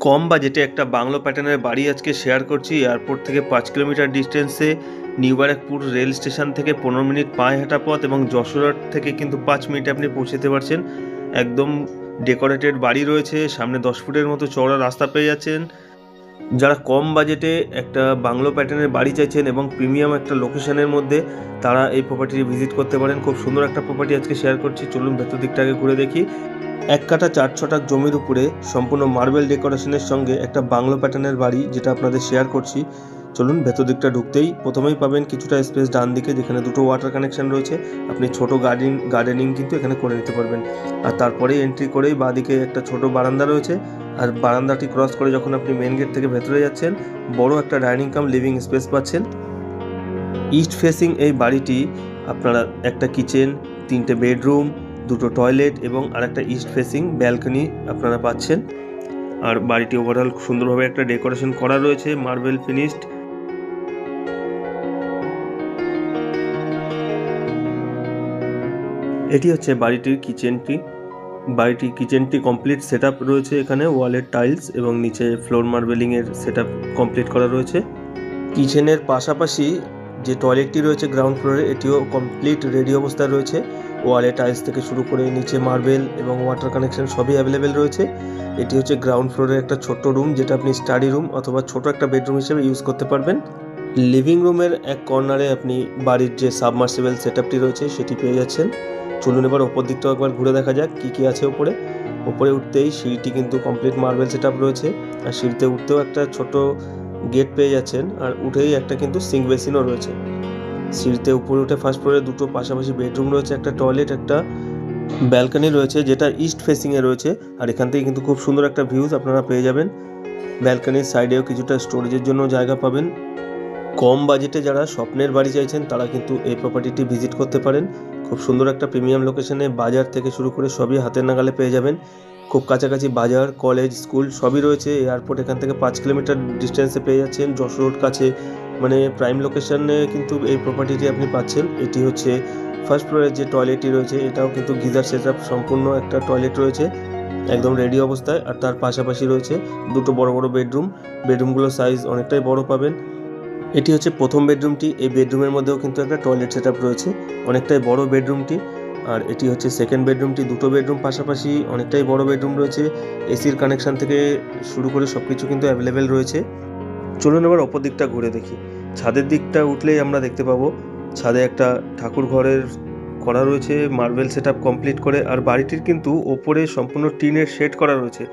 কম বাজেটে একটা বাংলো প্যাটার্নের বাড়ি আজকে শেয়ার করছি। এয়ারপোর্ট থেকে 5 কিলোমিটার ডিস্টেন্সে, নিউ ব্যারাকপুর রেল স্টেশন থেকে 15 মিনিট পায়ে হাঁটা পথ এবং যশোর থেকে কিন্তু 5 মিনিটে আপনি পৌঁছে যেতে পারছেন। একদম ডেকোরেটেড বাড়ি রয়েছে, সামনে 10 ফুটের মতো চওড়া রাস্তা পেয়ে যাচ্ছেন। যারা কম বাজেটে একটা বাংলো প্যাটার্নের বাড়ি চাইছেন এবং প্রিমিয়াম একটা লোকেশনের মধ্যে, তারা এই প্রপার্টিটি ভিজিট করতে পারেন। খুব সুন্দর একটা প্রপার্টি আজকে শেয়ার করছি, চলুন ভেতর দিকটা আগে ঘুরে দেখি। 1 কাঠা 4 ছটাক জমির উপরে সম্পূর্ণ মার্বেল ডেকোরেশনের সঙ্গে একটা বাংলো প্যাটার্নের বাড়ি, যেটা আপনাদের শেয়ার করছি। চলুন ভেতর দিকটা ঢুকতেই প্রথমেই পাবেন কিছুটা স্পেস ডান দিকে, যেখানে দুটো ওয়াটার কানেকশন রয়েছে। আপনি ছোট গার্ডেনিং কিন্তু এখানে করে নিতে পারবেন। আর তারপরেই এন্ট্রি করেই বাঁদিকে একটা ছোট বারান্দা রয়েছে। আর বারান্দাটি ক্রস করে যখন আপনি মেন গেট থেকে ভেতরে যাচ্ছেন, বড় একটা ডাইনিং কাম লিভিং স্পেস পাচ্ছেন। ইস্ট ফেসিং এই বাড়িটি আপনারা একটা কিচেন, 3টে বেডরুম, 2টো টয়লেট এবং আরেকটা ইস্ট ফেসিং ব্যালকনি আপনারা পাচ্ছেন। আর বাড়িটি ওভারঅল সুন্দরভাবে একটা ডেকোরেশন করা রয়েছে, মার্বেল ফিনিশড। এটি হচ্ছে বাড়িটির কিচেনটি কমপ্লিট সেট আপ রয়েছে। এখানে ওয়ালের টাইলস এবং নিচে ফ্লোর মার্বেলিংয়ের সেট আপ কমপ্লিট করা রয়েছে। কিচেনের পাশাপাশি যে টয়লেটটি রয়েছে গ্রাউন্ড ফ্লোরে, এটিও কমপ্লিট রেডি অবস্থায় রয়েছে। ওয়ালে টাইলস থেকে শুরু করে নিচে মার্বেল এবং ওয়াটার কানেকশন সবই অ্যাভেলেবেল রয়েছে। এটি হচ্ছে গ্রাউন্ড ফ্লোরের একটা ছোট্ট রুম, যেটা আপনি স্টাডি রুম অথবা ছোট একটা বেডরুম হিসেবে ইউজ করতে পারবেন। লিভিং রুমের এক কর্নারে আপনি বাড়ির যে সাবমার্সিবল সেট আপটি রয়েছে সেটি পেয়ে যাচ্ছেন। চলুন এবার ওপর দিকটাও একবার ঘুরে দেখা যাক কী কী আছে ওপরে উঠতেই সিঁড়িটি কিন্তু কমপ্লিট মার্বেল সেট আপ রয়েছে। আর সিঁড়িতে উঠতেও একটা ছোট গেট পেয়ে যাচ্ছেন। আর উঠেই একটা কিন্তু সিঙ্ক বেসিনও রয়েছে। সিঁড়িতে উপরে উঠে ফার্স্ট ফ্লোরে দুটো পাশাপাশি বেডরুম রয়েছে, একটা টয়লেট, একটা ব্যালকনি রয়েছে, যেটা ইস্ট ফেসিংয়ে রয়েছে। আর এখান থেকে কিন্তু খুব সুন্দর একটা ভিউজ আপনারা পেয়ে যাবেন। ব্যালকনির সাইডেও কিছুটা স্টোরেজের জন্য জায়গা পাবেন। কম বাজেটে যারা স্বপ্নের বাড়ি চাইছেন, তারা কিন্তু এই প্রপার্টিটি ভিজিট করতে পারেন। খুব সুন্দর একটা প্রিমিয়াম লোকেশনে, বাজার থেকে শুরু করে সবই হাতের নাগালে পেয়ে যাবেন। খুব কাছাকাছি বাজার, কলেজ, স্কুল সবই রয়েছে। এয়ারপোর্ট এখান থেকে 5 কিলোমিটার ডিস্টেন্সে পেয়ে যাচ্ছেন। যশোর রোড কাছে, মানে প্রাইম লোকেশনে কিন্তু এই প্রপার্টিটি আপনি পাচ্ছেন। এটি হচ্ছে ফার্স্ট ফ্লোরের যে টয়লেটটি রয়েছে, এটাও কিন্তু গিজার সেট আপ সম্পূর্ণ একটা টয়লেট রয়েছে একদম রেডি অবস্থায়। আর তার পাশাপাশি রয়েছে দুটো বড় বড় বেডরুমগুলোর সাইজ অনেকটাই বড় পাবেন। এটি হচ্ছে প্রথম বেডরুমটি। এই বেডরুমের মধ্যেও কিন্তু একটা টয়লেট সেট আপ রয়েছে, অনেকটাই বড় বেডরুমটি। আর এটি হচ্ছে সেকেন্ড বেডরুমটি। দুটো বেডরুম পাশাপাশি, অনেকটাই বড় বেডরুম রয়েছে। এসির কানেকশান থেকে শুরু করে সব কিছু কিন্তু অ্যাভেলেবেল রয়েছে। চলুন এবার ওপর দিকটা ঘুরে দেখি। ছাদের দিকটা উঠলেই আমরা দেখতে পাবো ছাদে একটা ঠাকুর ঘরের করা রয়েছে, মার্বেল সেট আপ কমপ্লিট করে। আর বাড়িটির কিন্তু ওপরে সম্পূর্ণ টিনের শেড করা রয়েছে।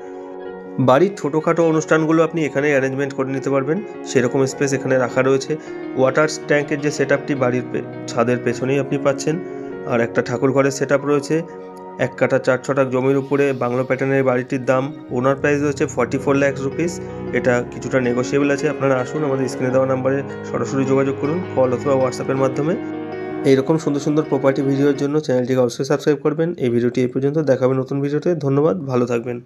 বাড়ির ছোটোখাটো অনুষ্ঠানগুলো আপনি এখানে অ্যারেঞ্জমেন্ট করে নিতে পারবেন, সেরকম স্পেস এখানে রাখা রয়েছে। ওয়াটার ট্যাঙ্কের যে সেট আপটি বাড়ির ছাদের পেছনেই আপনি পাচ্ছেন। আর একটা ঠাকুর ঘরের সেট আপ রয়েছে। 1 কাঠা 4 ছটাক জমির উপরে বাংলো প্যাটার্নের বাড়িটির দাম, ওনার প্রাইস রয়েছে 44 লাখ রুপিস। এটা কিছুটা নেগোসিয়েবল আছে। আপনারা আসুন, আমাদের স্ক্রিনে দেওয়া নাম্বারে সরাসরি যোগাযোগ করুন, কল অথবা হোয়াটসঅ্যাপের মাধ্যমে। এইরকম সুন্দর সুন্দর প্রপার্টি ভিডিওর জন্য চ্যানেলটিকে অবশ্যই সাবস্ক্রাইব করবেন। এই ভিডিওটি এই পর্যন্ত, দেখাবেন নতুন ভিডিওতে। ধন্যবাদ, ভালো থাকবেন।